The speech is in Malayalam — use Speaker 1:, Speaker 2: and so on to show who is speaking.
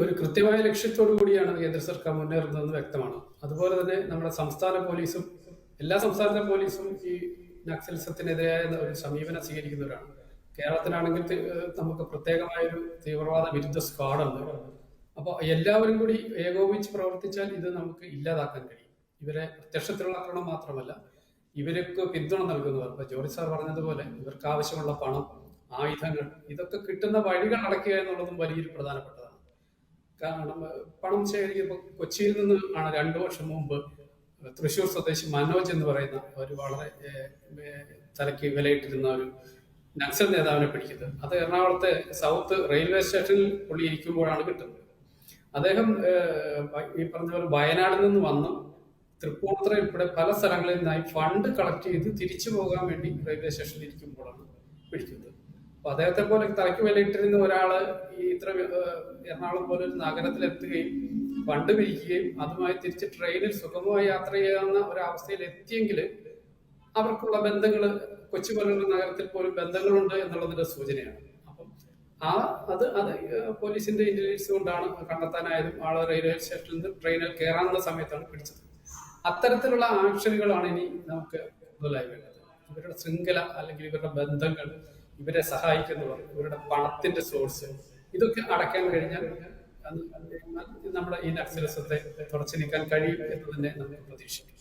Speaker 1: ഒരു കൃത്യമായ ലക്ഷ്യത്തോടു കൂടിയാണ് കേന്ദ്ര സർക്കാർ മുന്നേറുന്നതെന്ന് വ്യക്തമാണ്. അതുപോലെ തന്നെ നമ്മുടെ സംസ്ഥാന പോലീസും എല്ലാ സംസ്ഥാനത്തെ പോലീസും ഈ നക്സലിസത്തിനെതിരായ ഒരു സമീപനം സ്വീകരിക്കുന്നവരാണ്. കേരളത്തിലാണെങ്കിൽ നമുക്ക് പ്രത്യേകമായൊരു തീവ്രവാദ വിരുദ്ധ സ്ക്വാഡുണ്ട്. അപ്പോൾ എല്ലാവരും കൂടി ഏകോപിച്ച് പ്രവർത്തിച്ചാൽ ഇത് നമുക്ക് ഇല്ലാതാക്കാൻ കഴിയും. ഇവരെ പ്രത്യക്ഷത്തിലുള്ള ആക്രമണം മാത്രമല്ല, ഇവർക്ക് പിന്തുണ നൽകുന്നവർ, ഇപ്പൊ ജോർജ് സാർ പറഞ്ഞതുപോലെ ഇവർക്ക് ആവശ്യമുള്ള പണം, ആയുധങ്ങൾ, ഇതൊക്കെ കിട്ടുന്ന വഴികൾ അടയ്ക്കുക എന്നുള്ളതും വലിയൊരു പ്രധാനപ്പെട്ടതാണ്. കാരണം പണം ശേഖരിക്കുമ്പോൾ കൊച്ചിയിൽ നിന്ന് ആണ് 2 വർഷം മുമ്പ് തൃശ്ശൂർ സ്വദേശി മനോജ് എന്ന് പറയുന്ന ഒരു വളരെ തലയ്ക്ക് വിലയിട്ടിരുന്ന ഒരു നക്സൽ നേതാവിനെ പിടിക്കുന്നത്. അത് എറണാകുളത്തെ സൗത്ത് റെയിൽവേ സ്റ്റേഷനിൽ പുള്ളി ഇരിക്കുമ്പോഴാണ് കിട്ടുന്നത്. അദ്ദേഹം ഈ പറഞ്ഞ പോലെ വയനാട്ടിൽ നിന്ന് വന്ന് തൃപ്പൂണിത്തുറ ഉൾപ്പെടെ പല സ്ഥലങ്ങളിൽ നിന്നായി ഫണ്ട് കളക്ട് ചെയ്ത് തിരിച്ചു പോകാൻ വേണ്ടി റെയിൽവേ സ്റ്റേഷനിൽ ഇരിക്കുമ്പോഴാണ് പിടിക്കുന്നത്. അപ്പൊ അദ്ദേഹത്തെ പോലെ തലയ്ക്ക് വിലയിട്ടിരുന്ന ഒരാള് ഈ ഇത്ര എറണാകുളം പോലെ ഒരു നഗരത്തിലെത്തുകയും ഫണ്ട് പിരിക്കുകയും അതുമായി തിരിച്ച് ട്രെയിനിൽ സുഗമമായി യാത്ര ചെയ്യാവുന്ന ഒരവസ്ഥയിൽ എത്തിയെങ്കിൽ അവർക്കുള്ള ബന്ധങ്ങൾ കൊച്ചി പോലുള്ള നഗരത്തിൽ പോലും ബന്ധങ്ങളുണ്ട് എന്നുള്ളതിന്റെ സൂചനയാണ്. അപ്പം അത് പോലീസിന്റെ ഇന്റലിജൻസ് കൊണ്ടാണ് കണ്ടെത്താനായതും ആള് റെയിൽവേ സ്റ്റേഷനിൽ നിന്ന് ട്രെയിനിൽ കയറാവുന്ന സമയത്താണ് പിടിച്ചത്. അത്തരത്തിലുള്ള ആക്ഷനുകളാണ് ഇനി നമുക്ക് കൂടുതലായി വേണ്ടത്. ഇവരുടെ ശൃംഖല അല്ലെങ്കിൽ ഇവരുടെ ബന്ധങ്ങൾ, ഇവരെ സഹായിക്കുന്നവർ, ഇവരുടെ പണത്തിന്റെ സോഴ്സ്, ഇതൊക്കെ അടയ്ക്കാൻ കഴിഞ്ഞാൽ നമ്മുടെ ഈ നക്സലിസത്തെ തുടച്ചു നീക്കാൻ കഴിയും എന്ന് തന്നെ നമുക്ക് പ്രതീക്ഷിക്കാം.